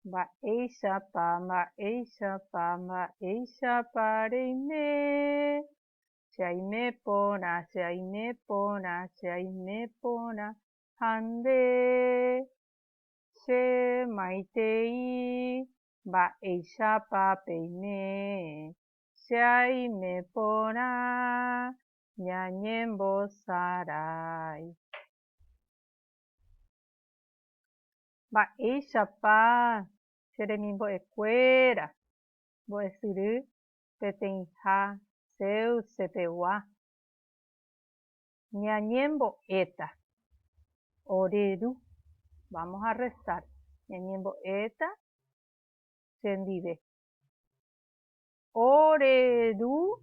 mba'éichapa reime. Chaime porã che maitei mba'éichapa peime. Chaime porã ñañembosarái. Mba'éichapa cheremimbo'ekuéra mbo'esyry peteĩha Ceucepegua. Ñañembo'éta oreru. Vamos a rezar. Ñañembo'éta chendive. Oreru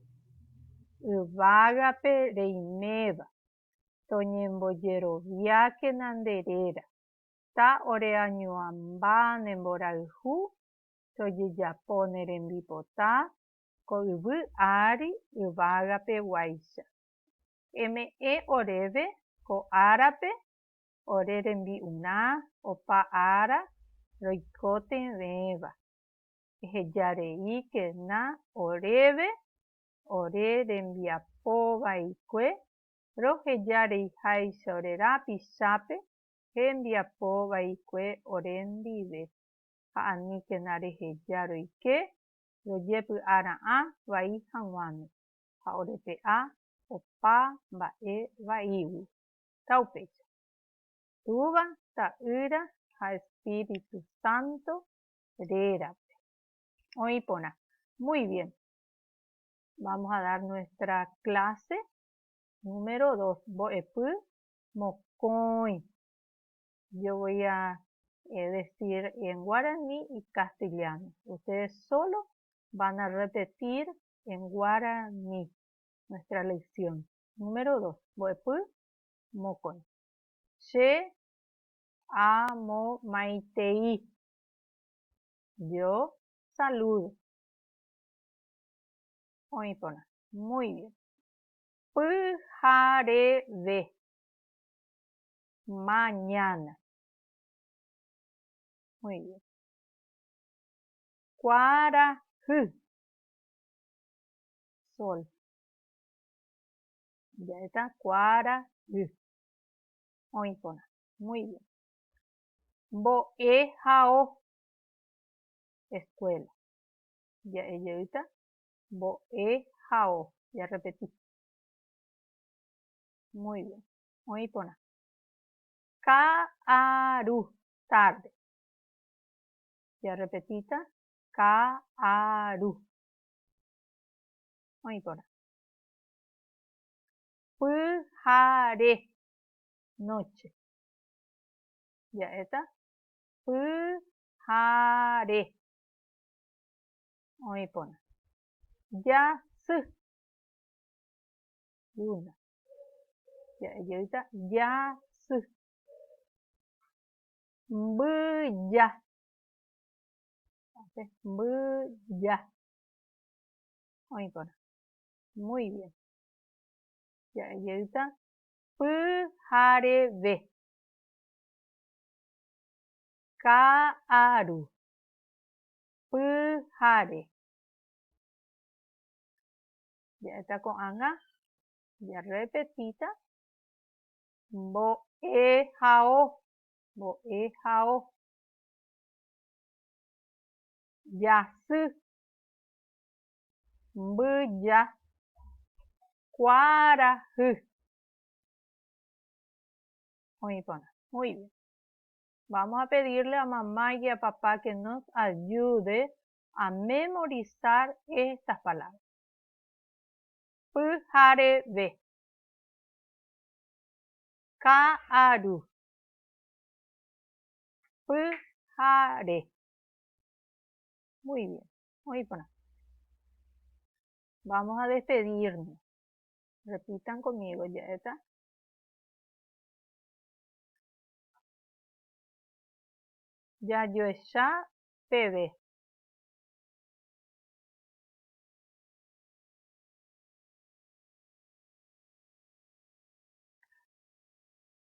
yvágape reiméva. Toñembojeroviáke nanderéra. Ta oreañuãmba nemborayhu tojejapo ne rembipota ko yvy ári yvágapeguáicha. Eme'ẽ oréve ko árape ore rembi'urã opa ára roikotevẽva. Ehejareíkena oréve ore rembiapovaikue rohejareiháicha ore rapichápe hembiapovaikue ore ndive. Ha aníkena reheja roike rojepy'ara'ã vai hag̃uáme ha orepe'a opa mba'e vaígui. Taupéicha. Túva, ta'ýra ha Espíritu Santo rérape. Oĩ porã. Muy bien. Vamos a dar nuestra clase número 2. Mbo'epy mokõi. Yo voy a decir en guaraní y castellano. Ustedes solo van a repetir en guaraní nuestra lección. Número 2. Mbo'epy mokõi. Che amo maitei. Yo saludo. Oĩ porã. Muy bien. Pyhareve. Mañana. Muy bien. Kuarahy. Sol. Ya está. Kuarahy. Oĩ porã. Muy bien. Mbo'ehao. Escuela. Ya ejeýta. Mbo'ehao. Ya repetí. Muy bien. Oĩ porã. Ka'aru. Tarde. Ya repetita. Ka'aru. Oĩ porã. Pyhare. Noche. Ya está. Pyhare. Oĩ porã. Jasy. Luna. Ya ejeýta. Jasy. Mbyja. Mbyja. Oĩ porã. Muy bien. Ya ejeýta. Pyhareve. Ka'aru. Pyhare. Ya está con anga. Ya repetita. Mbo'ehao. Mbo'ehao. Jasy. Mbyja. Kuarahy. Oĩ porã. Muy bien. Vamos a pedirle a mamá y a papá que nos ayude a memorizar estas palabras. Pyhareve. Ka'aru. Pyhare. Muy bien. Oĩ porã. Vamos a despedirnos. Repitan conmigo, ya está. Jajoecha peve.